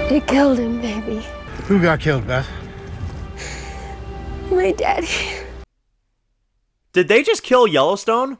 They killed him, baby. Who got killed, Beth? My daddy. Did they just kill Yellowstone?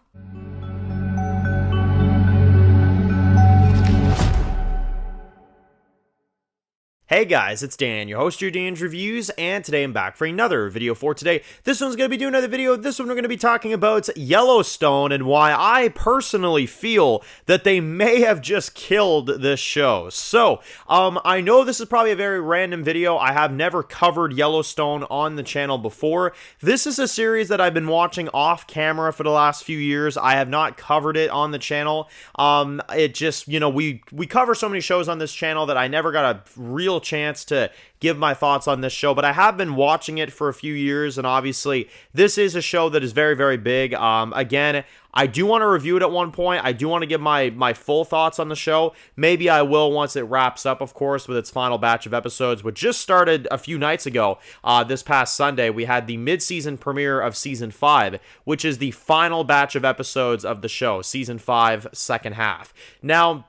Hey guys, it's Dan, your host of your Dan's Reviews, and today I'm back for another video for today. This one's going to be doing another video. This one we're going to be talking about Yellowstone and why I personally feel that they may have just killed this show. So, I know this is probably a very random video. I have never covered Yellowstone on the channel before. This is a series that I've been watching off camera for the last few years. I have not covered it on the channel. It just, you know, we cover so many shows on this channel that I never got a real chance to give my thoughts on this show, but I have been watching it for a few years, and obviously this is a show that is very, very big. Again, I do want to review it at one point. I do want to give my full thoughts on the show. Maybe I will once it wraps up, of course, with its final batch of episodes, which just started a few nights ago. This past Sunday, we had the mid-season premiere of Season 5, which is the final batch of episodes of the show, Season 5, second half. Now,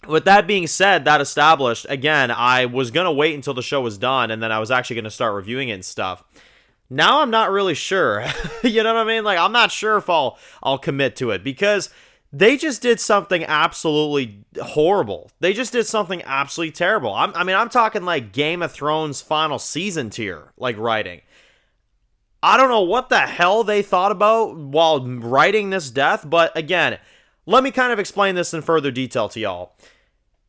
with that being said, that established, again, I was going to wait until the show was done, and then I was actually going to start reviewing it and stuff. Now I'm not really sure. You know what I mean? Like, I'm not sure if I'll commit to it, because they just did something absolutely horrible. They just did something absolutely terrible. I'm talking like Game of Thrones final season tier, like, writing. I don't know what the hell they thought about while writing this death, but again, let me kind of explain this in further detail to y'all.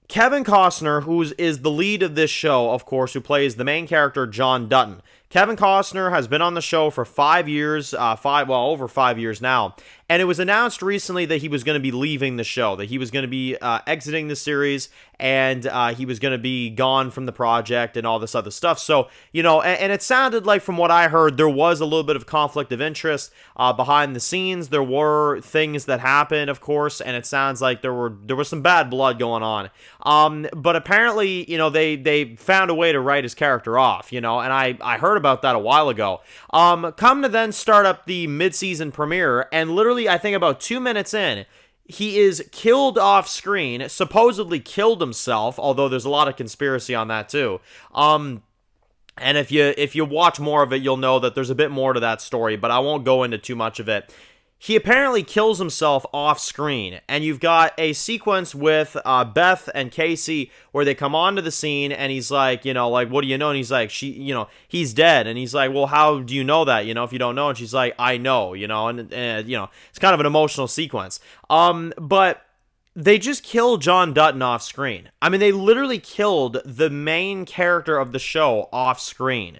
Kevin Costner, who is the lead of this show, of course, who plays the main character, John Dutton. Kevin Costner has been on the show for 5 years, over 5 years now, and it was announced recently that he was going to be leaving the show, that he was going to be exiting the series, and he was going to be gone from the project and all this other stuff. So, you know, and it sounded like, from what I heard, there was a little bit of conflict of interest behind the scenes. There were things that happened, of course, and it sounds like there was some bad blood going on. But apparently, you know, they found a way to write his character off, you know, and I heard about that a while ago. Come to then start up the mid-season premiere, and literally, I think about 2 minutes in, he is killed off screen, supposedly killed himself, although there's a lot of conspiracy on that too. And if you watch more of it, you'll know that there's a bit more to that story, but I won't go into too much of it. He apparently kills himself off screen, and you've got a sequence with Beth and Casey where they come onto the scene, and he's like, you know, like, what do you know? And he's like, he's dead, and he's like, well, how do you know that? You know, if you don't know, and she's like, I know, you know, and you know, it's kind of an emotional sequence. But they just killed John Dutton off screen. I mean, they literally killed the main character of the show off screen.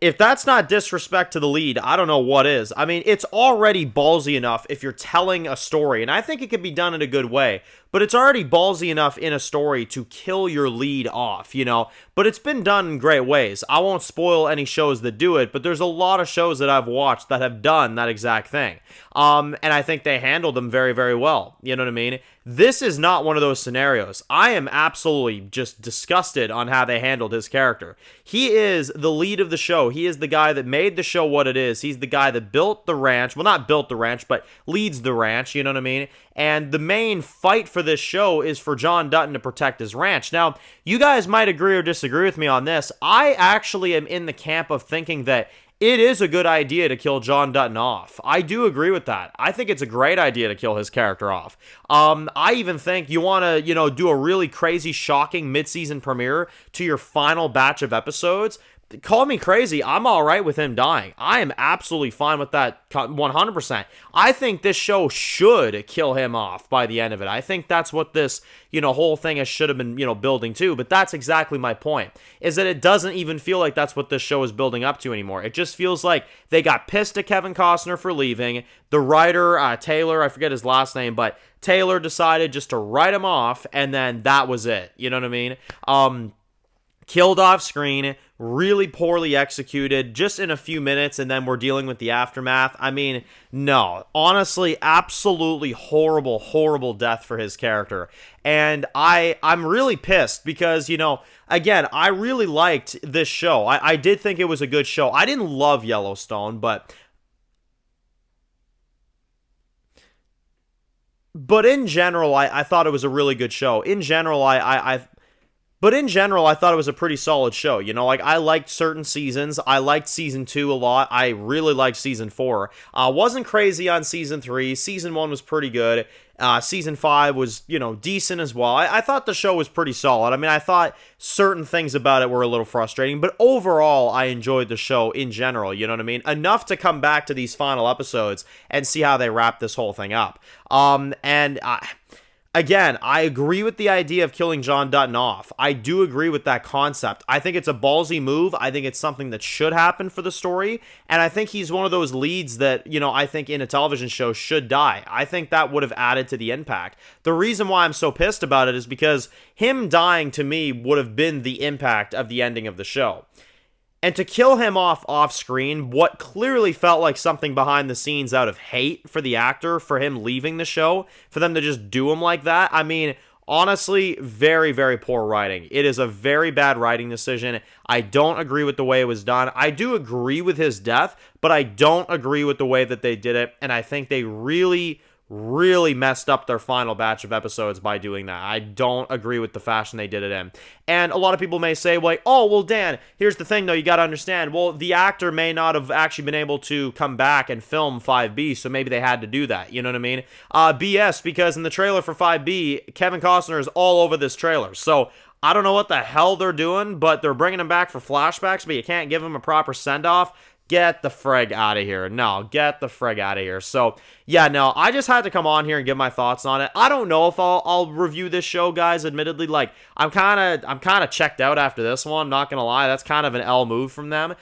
If that's not disrespect to the lead, I don't know what is. I mean, it's already ballsy enough if you're telling a story, and I think it could be done in a good way, but it's already ballsy enough in a story to kill your lead off, you know? But it's been done in great ways. I won't spoil any shows that do it, but there's a lot of shows that I've watched that have done that exact thing. And I think they handled them very, very well. You know what I mean? This is not one of those scenarios. I am absolutely just disgusted on how they handled his character. He is the lead of the show. He is the guy that made the show what it is. He's the guy that built the ranch. Well, not built the ranch, but leads the ranch, you know what I mean? And the main fight for this show is for John Dutton to protect his ranch. Now, you guys might agree or disagree with me on this. I actually am in the camp of thinking that it is a good idea to kill John Dutton off. I do agree with that. I think it's a great idea to kill his character off. I even think you want to, you know, do a really crazy, shocking mid-season premiere to your final batch of episodes. Call me crazy. I'm all right with him dying. I am absolutely fine with that 100%. I think this show should kill him off by the end of it. I think that's what this, you know, whole thing should have been, you know, building to. But that's exactly my point, is that it doesn't even feel like that's what this show is building up to anymore. It just feels like they got pissed at Kevin Costner for leaving. The writer, Taylor, I forget his last name, but Taylor decided just to write him off, and then that was it. You know what I mean? Killed off screen, really poorly executed, just in a few minutes, and then we're dealing with the aftermath. I mean, no, honestly, absolutely horrible, horrible death for his character. And I'm really pissed because, you know, again, I really liked this show. I did think it was a good show. I didn't love Yellowstone, but in general, I thought it was a really good show. In general, I But in general, I thought it was a pretty solid show. You know, like, I liked certain seasons. I liked season 2 a lot. I really liked season 4. Wasn't crazy on season 3. Season 1 was pretty good. Season 5 was, you know, decent as well. I thought the show was pretty solid. I mean, I thought certain things about it were a little frustrating, but overall, I enjoyed the show in general, you know what I mean? Enough to come back to these final episodes and see how they wrap this whole thing up. Again, I agree with the idea of killing John Dutton off. I do agree with that concept. I think it's a ballsy move. I think it's something that should happen for the story. And I think he's one of those leads that, you know, I think in a television show should die. I think that would have added to the impact. The reason why I'm so pissed about it is because him dying to me would have been the impact of the ending of the show. And to kill him off screen, what clearly felt like something behind the scenes out of hate for the actor, for him leaving the show, for them to just do him like that, I mean, honestly, very, very poor writing. It is a very bad writing decision. I don't agree with the way it was done. I do agree with his death, but I don't agree with the way that they did it, and I think they really messed up their final batch of episodes by doing that. I don't agree with the fashion they did it in. And a lot of people may say, like, oh, well, Dan, here's the thing, though, you got to understand. Well, the actor may not have actually been able to come back and film 5B, so maybe they had to do that, you know what I mean? BS, because in the trailer for 5B, Kevin Costner is all over this trailer. So I don't know what the hell they're doing, but they're bringing him back for flashbacks, but you can't give him a proper send-off. Get the frig out of here. No, get the frig out of here. So, yeah, no, I just had to come on here and give my thoughts on it. I don't know if I'll review this show, guys, admittedly. Like, I'm kind of checked out after this one, not going to lie. That's kind of an L move from them.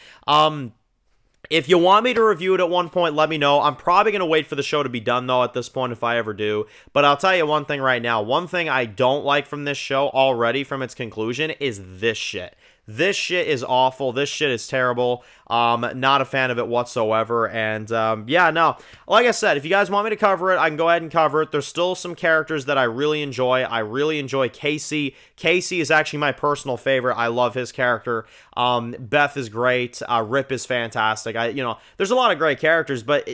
If you want me to review it at one point, let me know. I'm probably going to wait for the show to be done, though, at this point, if I ever do. But I'll tell you one thing right now. One thing I don't like from this show already from its conclusion is this shit. This shit is awful. This shit is terrible. Not a fan of it whatsoever. And yeah, no. Like I said, if you guys want me to cover it, I can go ahead and cover it. There's still some characters that I really enjoy. I really enjoy Casey. Casey is actually my personal favorite. I love his character. Beth is great. Rip is fantastic. There's a lot of great characters, but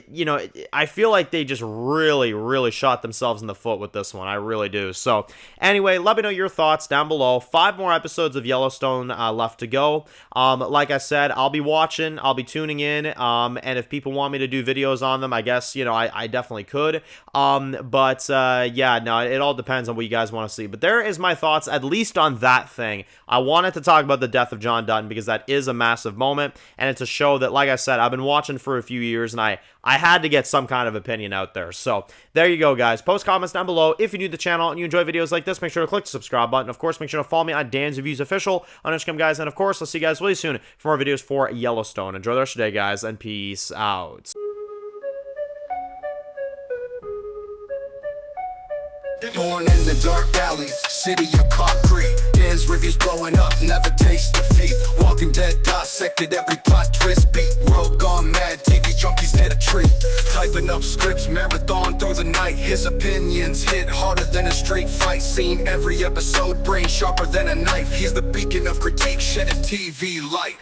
I feel like they just really shot themselves in the foot with this one. I really do. So anyway, let me know your thoughts down below. 5 more episodes of Yellowstone left to go. Like I said, I'll be watching. I'll be tuning in. And if people want me to do videos on them, I guess, I definitely could. Yeah, no, it all depends on what you guys want to see. But there is my thoughts, at least on that thing. I wanted to talk about the death of John Dutton because that is a massive moment. And it's a show that, like I said, I've been watching for a few years, and I had to get some kind of opinion out there. So there you go, guys. Post comments down below. If you're new to the channel and you enjoy videos like this, make sure to click the subscribe button. Of course, make sure to follow me on Dan's Reviews Official on Instagram, guys. And of course, I'll see you guys really soon for more videos for Yellowstone. Enjoy the rest of your day, guys, and peace out. Born in the dark alleys, city of concrete. Dan's reviews blowing up, never taste defeat. Walking Dead dissected every plot twist beat. World gone mad, TV junkies hit a treat. Typing up scripts, marathon through the night. His opinions hit harder than a street fight scene. Every episode, brain sharper than a knife. He's the beacon of critique, shedding TV light.